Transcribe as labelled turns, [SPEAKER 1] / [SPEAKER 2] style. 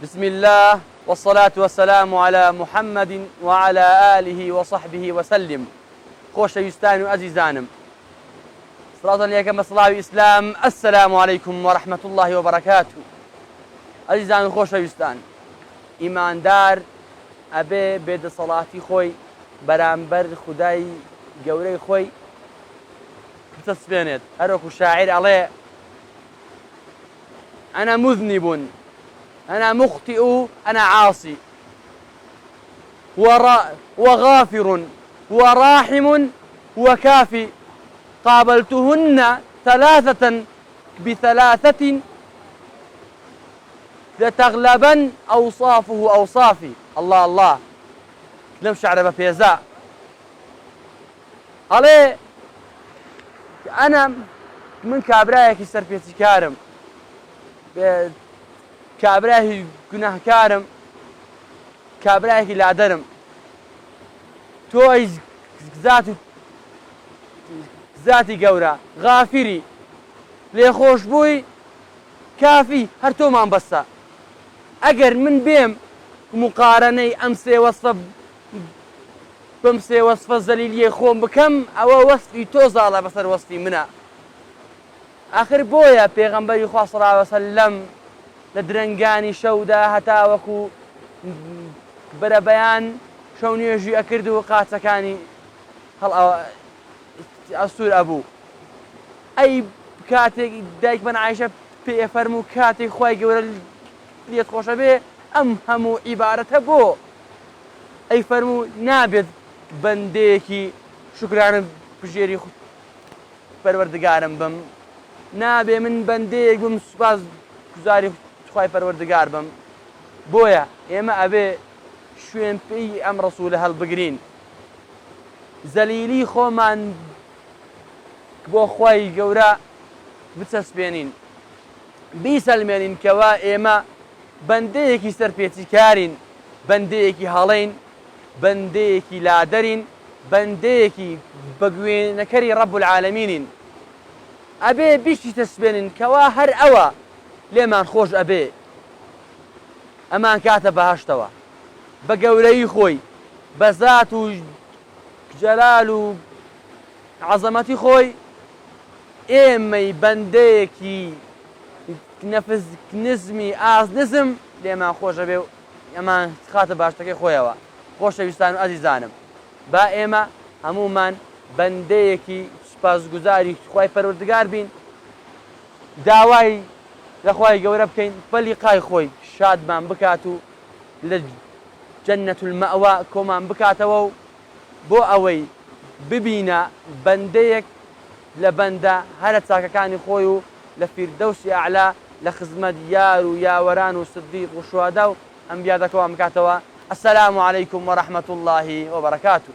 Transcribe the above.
[SPEAKER 1] بسم الله والصلاة والسلام على محمد وعلى آله وصحبه وسلم. خۆشەویستان و ئەزیزانم، سڵاتان یەکەمە سڵاوی ئیسلام. السلام عليكم ورحمة الله وبركاته. ئەزیزان و خۆشەویستان، ئیماندار ئەبێ بێدەسەڵاتی خۆی بەرامبەر خودای گەورەی خۆی بتەسبێنێت. هەروەکو شاعیر ئەڵێ: أنا مذنب، أنا مخطئ، أنا عاصي، وغافر وراحم وكافي، قابلتهن ثلاثة بثلاثة لتغلبن أوصافه أوصافي. الله الله، لم شعر بفيزاء عليه. أنا من كابرايك سربيتي كارم، کابراهی گوناهکارم، کابراهی لادرم. تۆی ذاتی گەورە، غافری، لێخۆش بووی، کافی، هەر تۆمان بەسە. ئەگەر من بێم مقارنەی ئەم سێ وەسفە بەم سێ وەسفە زەلیلیە خۆم بکەم، ئەوە وەسفی تۆ زاڵە بەسەر وەسفی منە. ئاخر بۆیە پێغەمبەری خوا صلی الله علیه وسلم لە درەنگانی شەودا هەتا وەکو بەرەبەیان شەو نوێژی ئەکرد و قاچەکانی ئەسوور ئەبوو. ئەی کاتێک دایکمەن عایشە پێ فەرموو کاتێک خوای گەورە لێت خۆشە بێ ئەم هەموو عیبارەتە بۆ ئەی فەرموو نابێت بەندەیەکی شوکرانە بژێری پەروەردگارم بم، نابێ من بەندەیەک بم سوپاس گوزاری خوای پەروەردگار بم. بۆیە ئێمە ئەبێ شوێن پێی ئەم ڕەسوولە هەڵبگرین، زەلیلی خۆمان بۆ خوای گەورە بچەسپێنین، بیسەلمێنین کەوا ئێمە بەندەیەکی سەرپێچی کارین، بەندەیەکی هەڵەین، بەندەیەکی لادەرین، بەندەیەکی بەگوێنەکەری ڕەب العالەمینین. ئەبێ بیشتی تەسبێنین کەوا هەر ئەوە لێمان خۆش ئەبێ، ئەمان کاتە بەهەشتەوە بە گەورەی خۆی، بە زات و جەلال و عەزەمەتی خۆی. ئێمەی بەندەیەکی نەفس نزمی ئاز نزم لێمان خۆش ئەبێ و ئەمان خاتە باشتەکەی خۆیەوە. خۆشەویستان و ئەزیزانم، با ئێمە هەمومان بەندەیەکی سوپاسگوزاری خوای پەروەردگار بین، داوای لە خوای گەورە بکەین بەلیقای خۆی شادمان بکات و لە جەنەت المەئوا کۆمان بکاتەوە و بۆ ئەوەی ببینە بەندەیەک لە بەندە هەرە چاکەکانی خۆی و لە فیردەوسی ئەعلا لە خزمەت یار و یاوەران و سدیق و شوهەدا و ئەنبیا دەکەوان بکاتەوە. السلام عليكم ورحمة الله وبركاته.